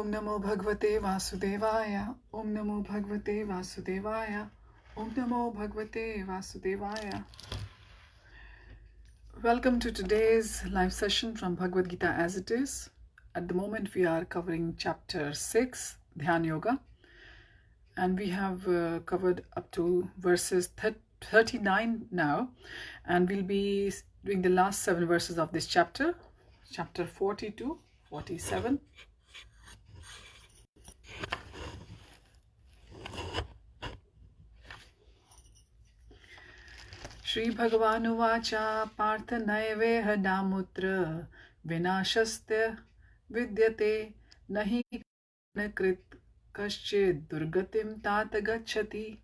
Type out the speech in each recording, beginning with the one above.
Om Namo Bhagavate Vasudevaya. Om Namo Bhagavate Vasudevaya. Om Namo Bhagavate Vasudevaya. Welcome to today's live session from Bhagavad Gita as it is. At the moment we are covering chapter 6, Dhyana Yoga. And we have covered up to verses 39 now. And we'll be doing the last 7 verses of this chapter. Chapter 40 to 47. Shri Bhagavanuvacha Partha Naiveha Namutra Vinashastya Vidyate Nahi Krit Kaschid Durgatim Tata Gacchati.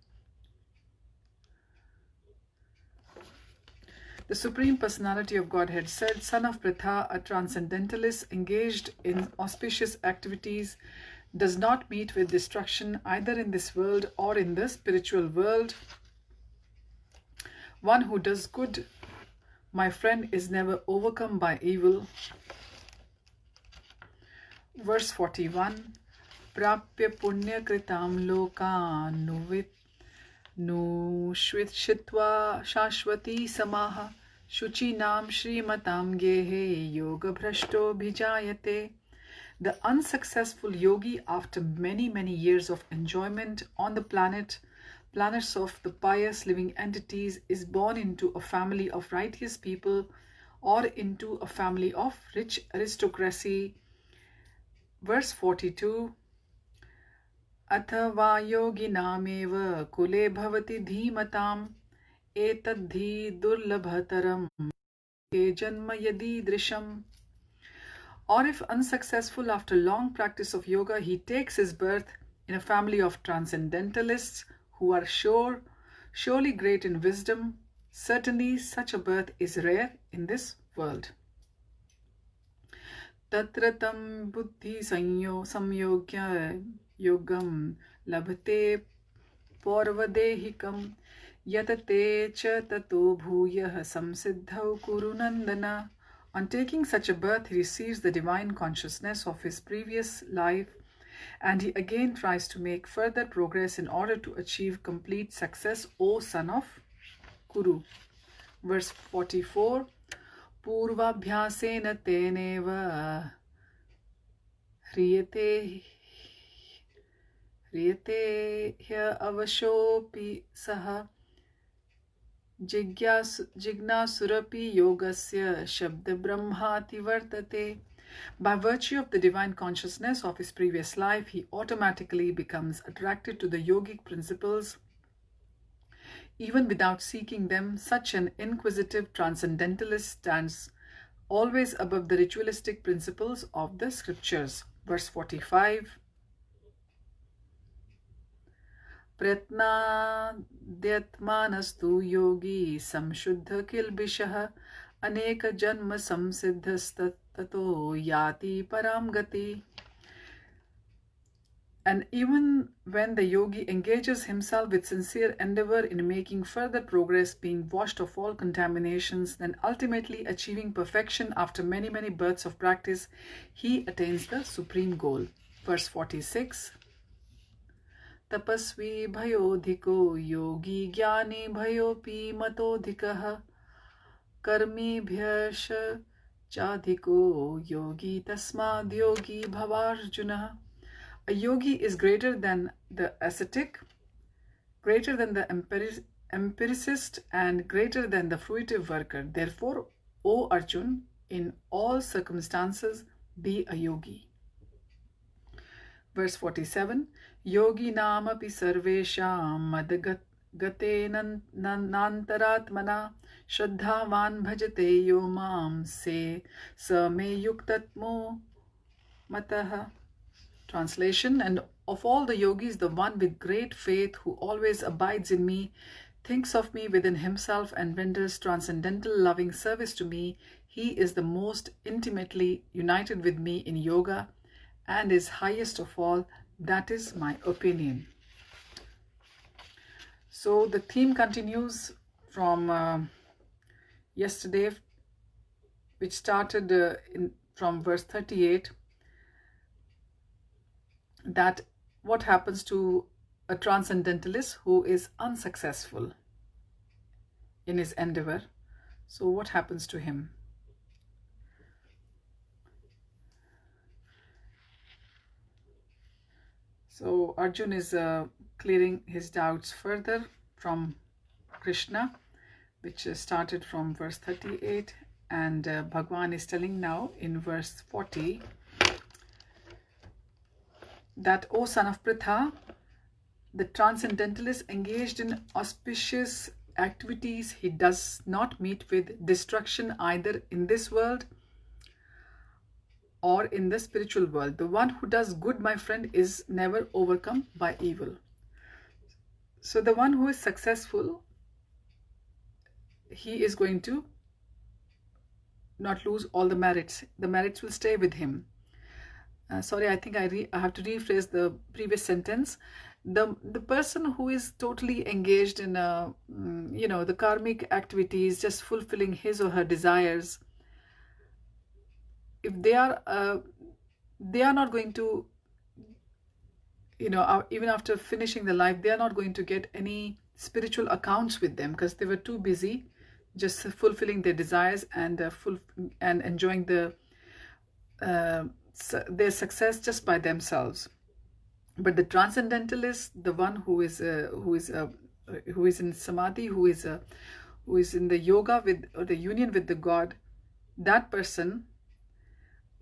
The Supreme Personality of Godhead said, Son of Pritha, a transcendentalist engaged in auspicious activities, does not meet with destruction either in this world or in the spiritual world. One who does good, my friend, is never overcome by evil. Verse 41. Prapya punya kritam loka nushvitshitva shashvati samaha shuchinam shrimatam gehe yoga bhrashto bhijayate. The unsuccessful yogi, after many years of enjoyment on the planets of the pious living entities, is born into a family of righteous people or into a family of rich aristocracy. Verse 42. Athava yoginameva kule bhavati dhimatam etadhi durlabhataram ke janma yadi drisham. Or if unsuccessful after long practice of yoga, he takes his birth in a family of transcendentalists who are surely great in wisdom, certainly such a birth is rare in this world. Tatratam buddhi samyogya yogam labhate porvadehikam yatate cha tato bhuyah samsiddhau kurunandana. On taking such a birth, he receives the divine consciousness of his previous life, and he again tries to make further progress in order to achieve complete success, O son of Kuru. Verse 44. Purvabhyasena teneva hriyate hya avashopi saha jignasurapi yogasya shabda brahmati vartate. By virtue of the divine consciousness of his previous life, he automatically becomes attracted to the yogic principles. Even without seeking them, such an inquisitive transcendentalist stands always above the ritualistic principles of the scriptures. Verse 45. Pratnadyatmanastu yogi samshuddha kilbishah aneka janma samsiddhastato yati param gati. And even when the yogi engages himself with sincere endeavor in making further progress, being washed of all contaminations, then ultimately achieving perfection after many births of practice, he attains the supreme goal. Verse 46. Tapasvi bhayodhiko yogi jnani bhayopi matodhikaha karmi bhyasha chadhiko yogi tasmad yogi bhavarjuna. A yogi is greater than the ascetic, greater than the empiricist, and greater than the fruitive worker. Therefore, O Arjun, in all circumstances, be a yogi. Verse 47. Yogi namapi sarvesham madgate nantaratmana shraddhavan bhajate yo mam se me yuktatmo mataha. Translation. And of all the yogis, the one with great faith who always abides in me, thinks of me within himself, and renders transcendental loving service to me, he is the most intimately united with me in yoga and is highest of all. That is my opinion. So the theme continues from yesterday, which started from verse 38. that what happens to a transcendentalist who is unsuccessful in his endeavor. So what happens to him? So Arjun is clearing his doubts further from Krishna, which started from verse 38, and Bhagwan is telling now in verse 40 that, O son of Pritha, the transcendentalist engaged in auspicious activities, he does not meet with destruction either in this world or in the spiritual world. The one who does good, my friend, is never overcome by evil. So the one who is successful, he is going to not lose all the merits. The merits will stay with him. Sorry, I think I have to rephrase the previous sentence. The person who is totally engaged in the karmic activities, just fulfilling his or her desires, if they are not going to, even after finishing the life, they are not going to get any spiritual accounts with them, because they were too busy just fulfilling their desires and enjoying their success just by themselves. But the transcendentalist, the one who is in samadhi, who is in the yoga with, or the union with the God, that person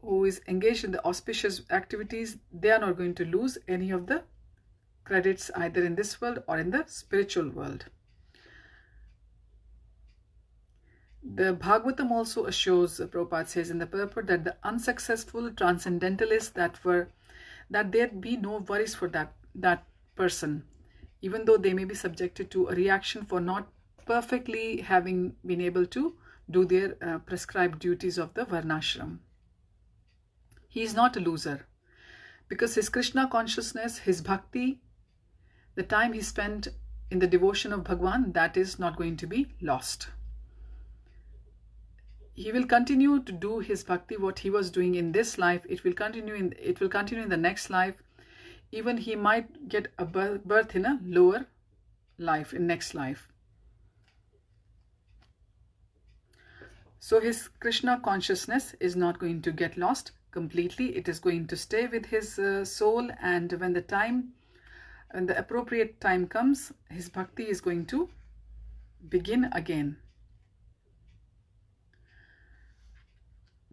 who is engaged in the auspicious activities, they are not going to lose any of the credits either in this world or in the spiritual world. The Bhagavatam also assures, Prabhupada says in the purport, that the unsuccessful transcendentalists, that there be no worries for that person, even though they may be subjected to a reaction for not perfectly having been able to do their prescribed duties of the Varnashram. He is not a loser, because his Krishna consciousness, his bhakti, the time he spent in the devotion of Bhagwan, that is not going to be lost. He will continue to do his bhakti, what he was doing in this life. It will continue in the next life. Even he might get a birth in a lower life, in next life. So his Krishna consciousness is not going to get lost completely. It is going to stay with his soul, and when the appropriate time comes, his bhakti is going to begin again.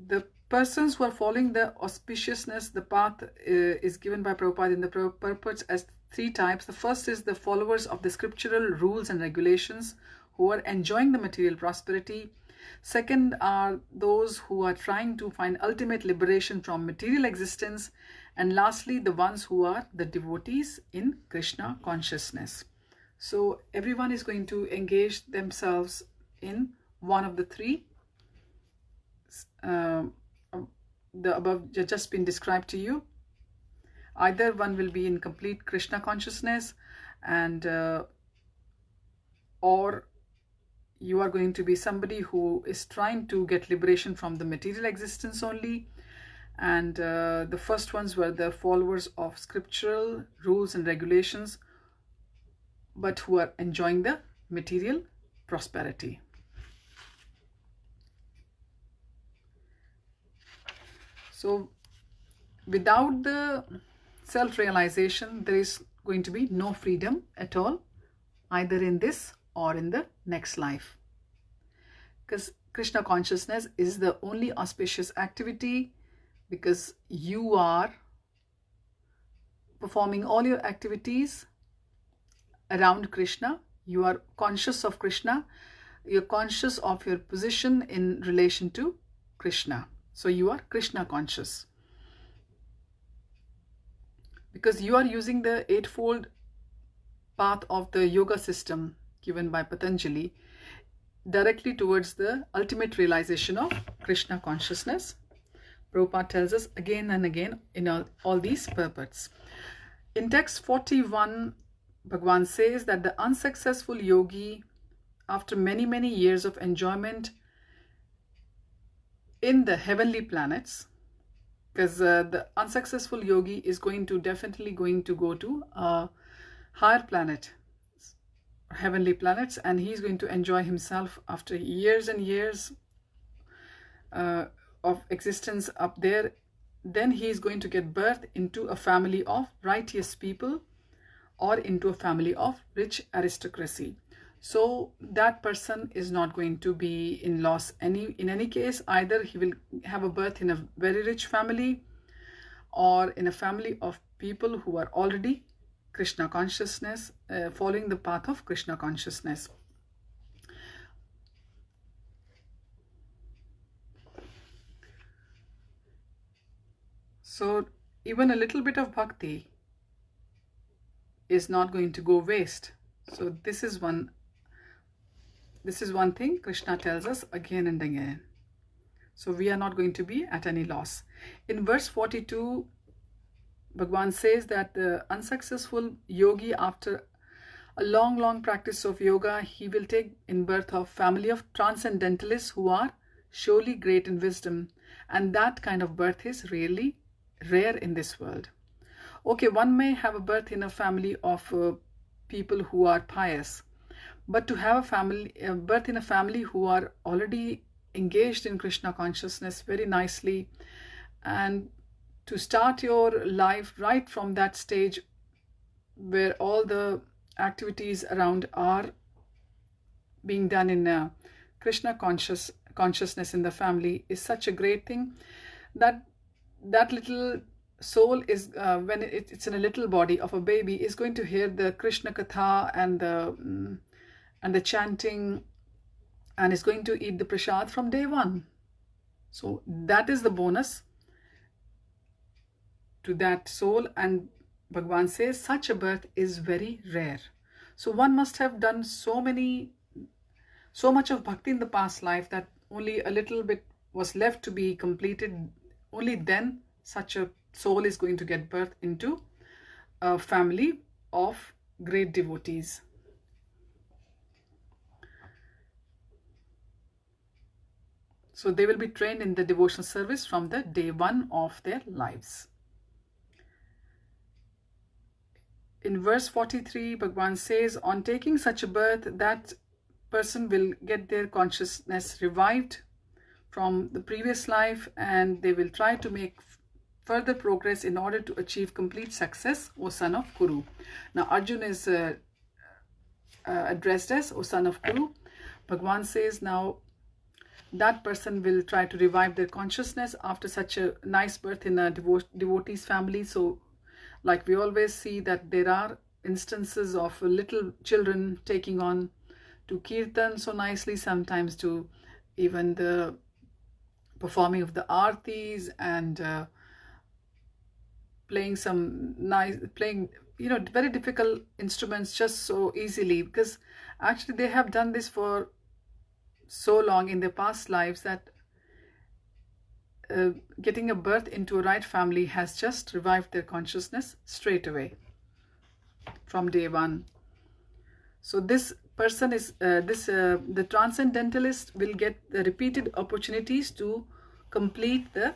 The persons who are following the auspiciousness, the path is given by Prabhupada in the purports as 3 types. The first is the followers of the scriptural rules and regulations who are enjoying the material prosperity. Second are those who are trying to find ultimate liberation from material existence. And lastly, the ones who are the devotees in Krishna consciousness. So everyone is going to engage themselves in one of the 3 the above just been described to you. Either one will be in complete Krishna consciousness, and or you are going to be somebody who is trying to get liberation from the material existence only. And the first ones were the followers of scriptural rules and regulations, but who are enjoying the material prosperity. So without the self-realization, there is going to be no freedom at all, either in this or in the next life. Because Krishna consciousness is the only auspicious activity, because you are performing all your activities around Krishna. You are conscious of Krishna. You're conscious of your position in relation to Krishna. So you are Krishna conscious, because you are using the 8-fold path of the yoga system given by Patanjali directly towards the ultimate realization of Krishna consciousness. Prabhupada tells us again and again in all these purports. In text 41, Bhagwan says that the unsuccessful yogi, after many years of enjoyment in the heavenly planets, because the unsuccessful yogi is definitely going to go to a higher planet, heavenly planets, and he's going to enjoy himself after years and years of existence up there. Then he is going to get birth into a family of righteous people or into a family of rich aristocracy. So that person is not going to be in loss in any case. Either he will have a birth in a very rich family or in a family of people who are already Krishna consciousness, following the path of Krishna consciousness. So even a little bit of bhakti is not going to go waste. So this is one thing Krishna tells us again and again. So we are not going to be at any loss. In verse 42, Bhagavan says that the unsuccessful yogi, after a long practice of yoga, he will take in birth of family of transcendentalists who are surely great in wisdom. And that kind of birth is really rare in this world. Okay, one may have a birth in a family of people who are pious, but to have a birth in a family who are already engaged in Krishna consciousness very nicely, and to start your life right from that stage where all the activities around are being done in Krishna consciousness in the family is such a great thing that little soul is when it's in a little body of a baby is going to hear the Krishna Katha and the chanting, and is going to eat the prasad from day one. So that is the bonus to that soul, and Bhagavan says such a birth is very rare. So one must have done so much of bhakti in the past life that only a little bit was left to be completed. Only then such a soul is going to get birth into a family of great devotees. So they will be trained in the devotional service from the day one of their lives. In verse 43, Bhagavan says, on taking such a birth, that person will get their consciousness revived from the previous life, and they will try to make further progress in order to achieve complete success, O son of Kuru. Now Arjuna is addressed as O son of Kuru. Bhagavan says now that person will try to revive their consciousness after such a nice birth in a devotee's family. So like we always see that there are instances of little children taking on to kirtan so nicely, sometimes to even the performing of the aartis and playing very difficult instruments just so easily, because actually they have done this for so long in their past lives that getting a birth into a right family has just revived their consciousness straight away from day one. So this person is the transcendentalist will get the repeated opportunities to complete the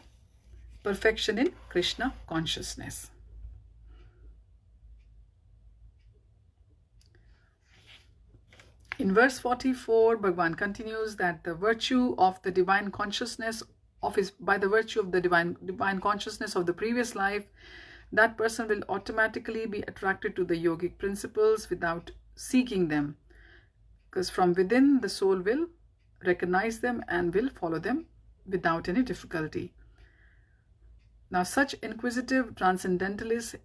perfection in Krishna consciousness. In verse 44, Bhagavan continues that the virtue of the divine consciousness by the virtue of the divine consciousness of the previous life, that person will automatically be attracted to the yogic principles without seeking them, because from within the soul will recognize them and will follow them without any difficulty. Now such inquisitive transcendentalist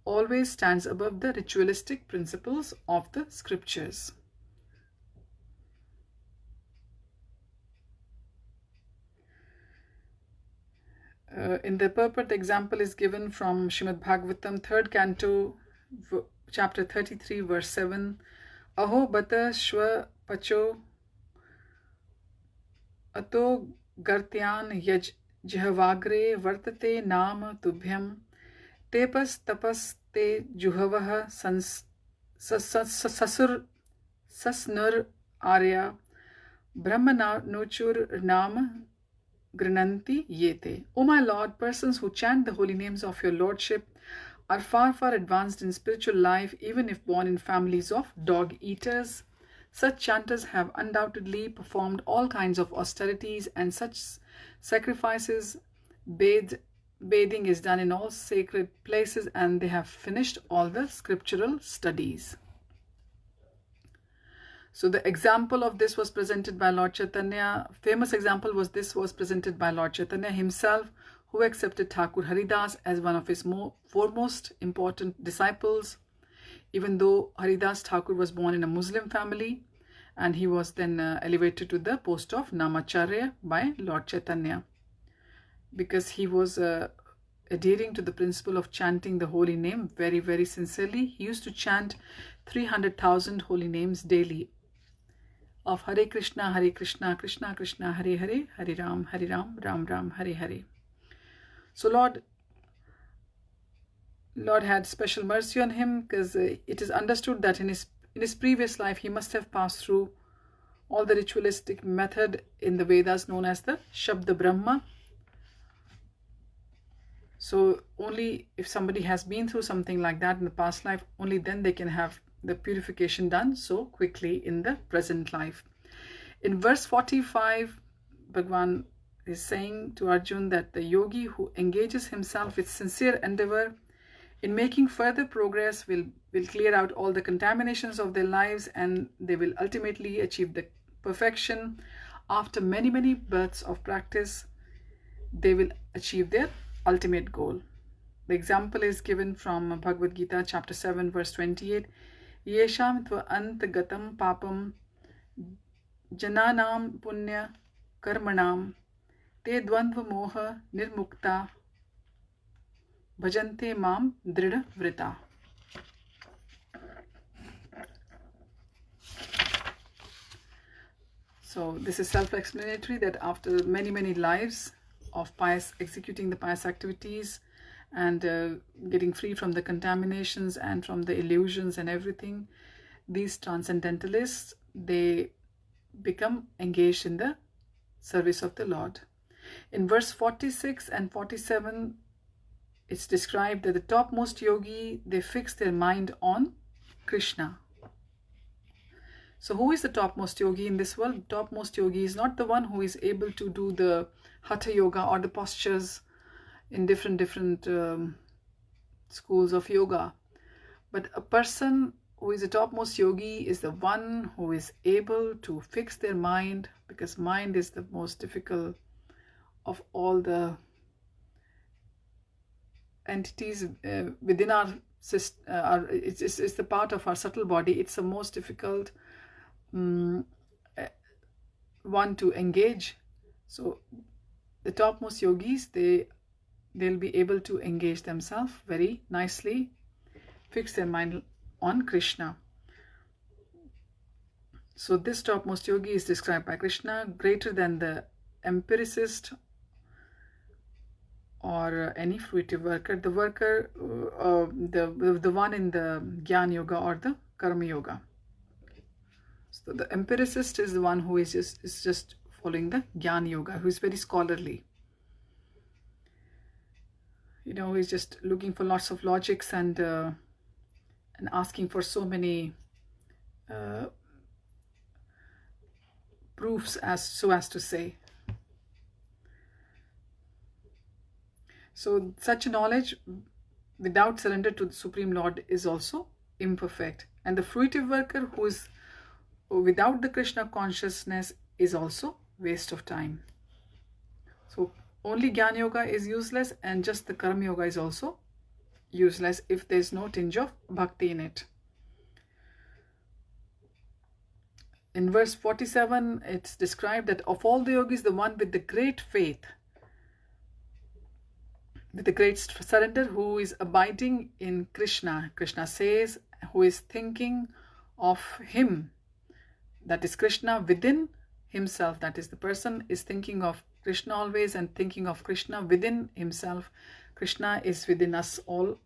always stands above the ritualistic principles of the scriptures. In the purport, the example is given from Srimad Bhagavatam, 3rd canto, chapter 33, verse 7. Aho bata shva pacho ato gartyan yaj jihavagre vartate nam tubhyam tepas tapas te juhavah sasnur arya brahmana nuchur nam grinanti yete. O my Lord, persons who chant the holy names of your Lordship are far, far advanced in spiritual life, even if born in families of dog eaters. Such chanters have undoubtedly performed all kinds of austerities and such sacrifices. Bathing is done in all sacred places, and they have finished all the scriptural studies. So the example of this was presented by Lord Chaitanya. Famous example was presented by Lord Chaitanya himself, who accepted Thakur Haridas as one of his foremost important disciples, even though Haridas Thakur was born in a Muslim family, and he was then elevated to the post of Namacharya by Lord Chaitanya, because he was adhering to the principle of chanting the holy name very, very sincerely. He used to chant 300,000 holy names daily of Hare Krishna, Krishna Krishna, Hare Hare, Hare Ram, Ram Ram, Hare Hare. So Lord had special mercy on him, because it is understood that in his previous life he must have passed through all the ritualistic method in the Vedas known as the Shabda Brahma. So only if somebody has been through something like that in the past life, only then they can have the purification done so quickly in the present life. In verse 45, Bhagavan is saying to Arjun that the yogi who engages himself with sincere endeavor in making further progress will clear out all the contaminations of their lives, and they will ultimately achieve the perfection. After many, many births of practice, they will achieve their ultimate goal. The example is given from Bhagavad Gita chapter 7 verse 28. Yesham tva antagatam papam jananam punya karmanam te dvandva moha nirmukta bhajante mam drida vrita. So this is self-explanatory, that after many, many lives of executing the pious activities and getting free from the contaminations and from the illusions and everything, these transcendentalists, they become engaged in the service of the Lord. In verse 46 and 47, it's described that the topmost yogi, they fix their mind on Krishna. So who is the topmost yogi in this world? Topmost yogi is not the one who is able to do the hatha yoga or the postures in different schools of yoga. But a person who is a topmost yogi is the one who is able to fix their mind, because mind is the most difficult of all the entities within our system. It's the part of our subtle body. It's the most difficult one to engage. So the topmost yogis, they'll be able to engage themselves very nicely, fix their mind on Krishna. So this topmost yogi is described by Krishna greater than the empiricist or any fruitive worker, the worker, the one in the Jnana Yoga or the Karma Yoga. So the empiricist is the one who is just following the Jnana Yoga, who is very scholarly. You know, he's just looking for lots of logics and asking for so many proofs, so as to say. So such knowledge without surrender to the Supreme Lord is also imperfect. And the fruitive worker who is without the Krishna consciousness is also waste of time. So only Jnana Yoga is useless, and just the Karma Yoga is also useless if there is no tinge of bhakti in it. In verse 47, it's described that of all the yogis, the one with the great faith, with the great surrender, who is abiding in Krishna. Krishna says, who is thinking of him, that is Krishna within himself, that is the person is thinking of Krishna always and thinking of Krishna within himself. Krishna is within us all.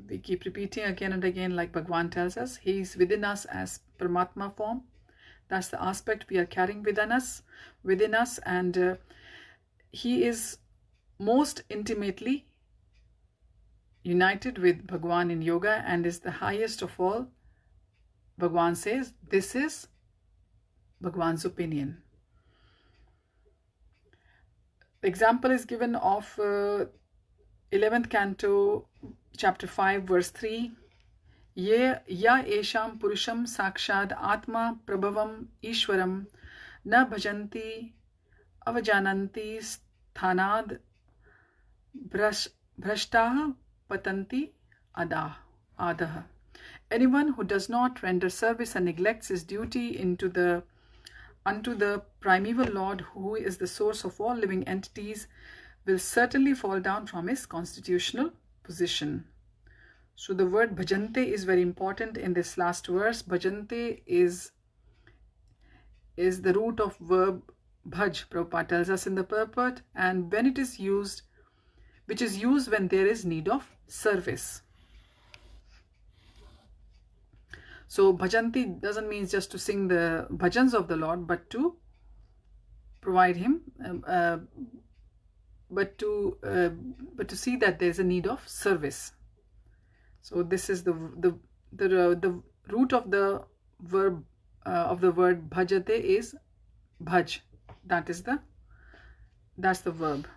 We keep repeating again and again, like Bhagavan tells us, he is within us as Paramatma form. That's the aspect we are carrying within us, and he is most intimately united with Bhagwan in yoga and is the highest of all. Bhagwan says this is Bhagwan's opinion. The example is given of 11th canto, chapter 5, verse 3. Ya esham purusham sakshad atma prabhavam ishwaram na bhajanti avajananti sthanad bhrashtah patanti adah. Anyone who does not render service and neglects his duty unto the primeval Lord, who is the source of all living entities, will certainly fall down from his constitutional position. So the word bhajante is very important in this last verse. Bhajante is the root of verb bhaj, Prabhupada tells us in the purport, and when it is used, which is used when there is need of service. So bhajanti doesn't mean just to sing the bhajans of the Lord, but to provide him, but to see that there is a need of service. So this is the root of the verb of the word bhajate is bhaj. That's the verb.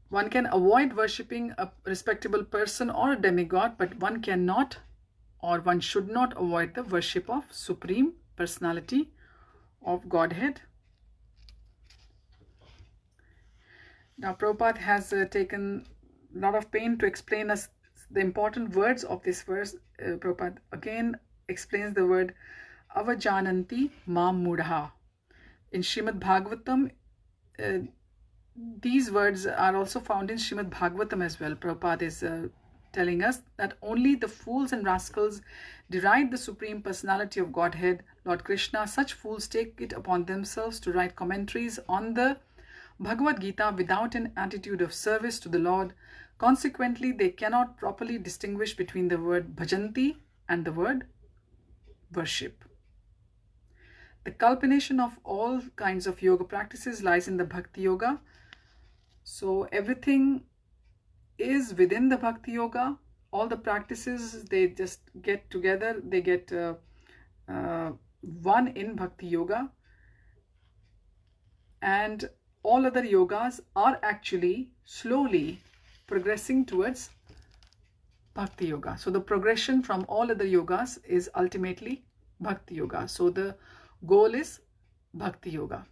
One can avoid worshipping a respectable person or a demigod, but one cannot or one should not avoid the worship of Supreme Personality of Godhead. Now Prabhupada has taken a lot of pain to explain us the important words of this verse. Prabhupada again explains the word avajananti mam mudha. In Srimad Bhagavatam, these words are also found in Srimad Bhagavatam as well. Prabhupada is telling us that only the fools and rascals deride the Supreme Personality of Godhead, Lord Krishna. Such fools take it upon themselves to write commentaries on the Bhagavad Gita without an attitude of service to the Lord. Consequently, they cannot properly distinguish between the word bhajanti and the word worship. The culmination of all kinds of yoga practices lies in the Bhakti Yoga. So everything is within the Bhakti Yoga. All the practices, they just get together. They get one in Bhakti Yoga. And all other yogas are actually slowly progressing towards Bhakti Yoga. So the progression from all other yogas is ultimately Bhakti Yoga. So the goal is Bhakti Yoga,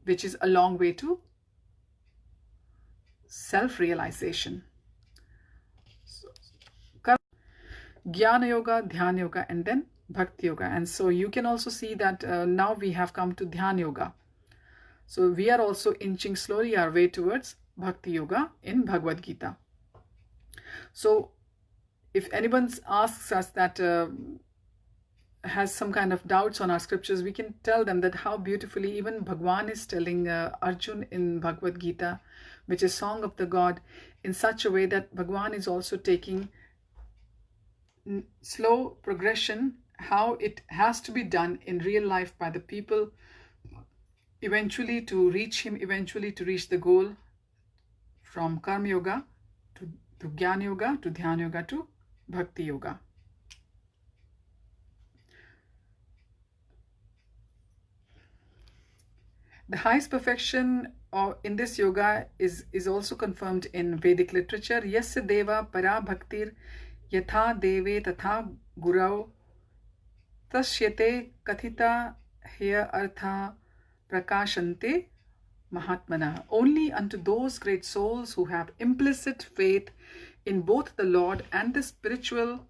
which is a long way to self-realization. So, Jnana Yoga, Dhyana Yoga, and then Bhakti Yoga. And so you can also see that now we have come to Dhyana Yoga. So we are also inching slowly our way towards Bhakti Yoga in Bhagavad Gita. So if anyone asks us that has some kind of doubts on our scriptures, we can tell them that how beautifully even Bhagwan is telling Arjun in Bhagavad Gita, which is Song of the God, in such a way that Bhagwan is also taking slow progression, how it has to be done in real life by the people, eventually to reach him, eventually to reach the goal from Karma Yoga to Jnana Yoga to Dhyana Yoga to Bhakti Yoga. The highest perfection in this yoga is also confirmed in Vedic literature. Yasya deva para bhaktir yatha deve tatha gurau tasyate kathita hya artha prakashante mahatmana. Only unto those great souls who have implicit faith in both the Lord and the spiritual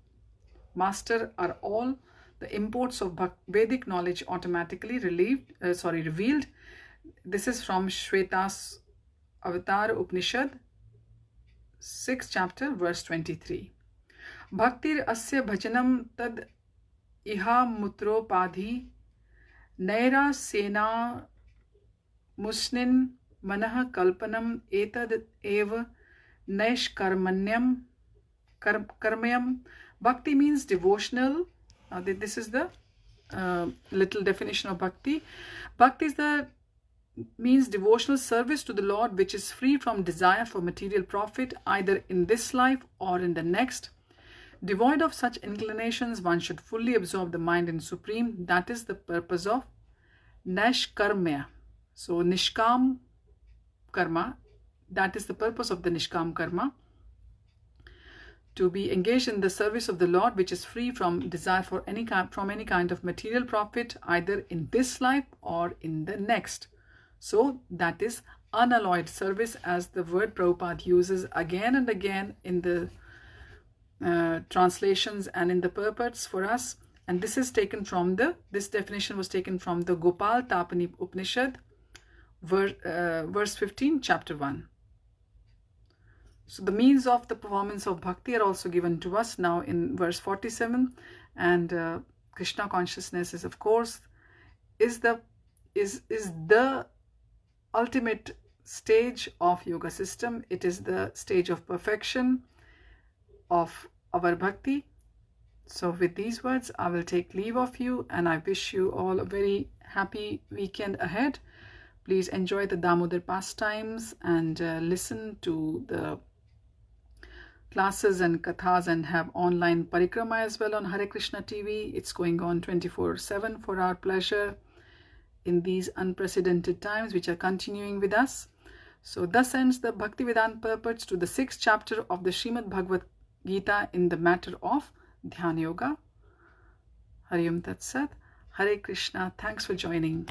master are all the imports of Vedic knowledge automatically revealed. This is from Shweta's Avatar Upanishad, 6th chapter, verse 23. Bhaktir asya bhajanam tad iha mutropadhi naira sena musnin manah kalpanam etad eva naishkarmanyam karmayam. Bhakti means devotional. This is the little definition of bhakti. Bhakti means devotional service to the Lord which is free from desire for material profit either in this life or in the next. Devoid of such inclinations, one should fully absorb the mind in Supreme. That is the purpose of Nishkarmya. So Nishkam Karma, that is the purpose of the Nishkam Karma. To be engaged in the service of the Lord which is free from desire for any kind of material profit either in this life or in the next. So that is unalloyed service, as the word Prabhupada uses again and again in the translations and in the purports for us. And this is taken from this definition was taken from the Gopal Tapani Upanishad, verse 15, chapter 1. So the means of the performance of bhakti are also given to us now in verse 47. And Krishna consciousness is, of course, is the ultimate stage of yoga system. It is the stage of perfection of our bhakti. So with these words, I will take leave of you, and I wish you all a very happy weekend ahead. Please enjoy the Damodar pastimes and listen to the classes and kathas, and have online parikrama as well on Hare Krishna TV. It's going on 24/7 for our pleasure in these unprecedented times which are continuing with us. So thus ends the Bhaktivedanta purports to the 6th chapter of the Srimad Bhagavad Gita in the matter of Dhyana Yoga. Hari Om Tat Sat. Hare Krishna. Thanks for joining.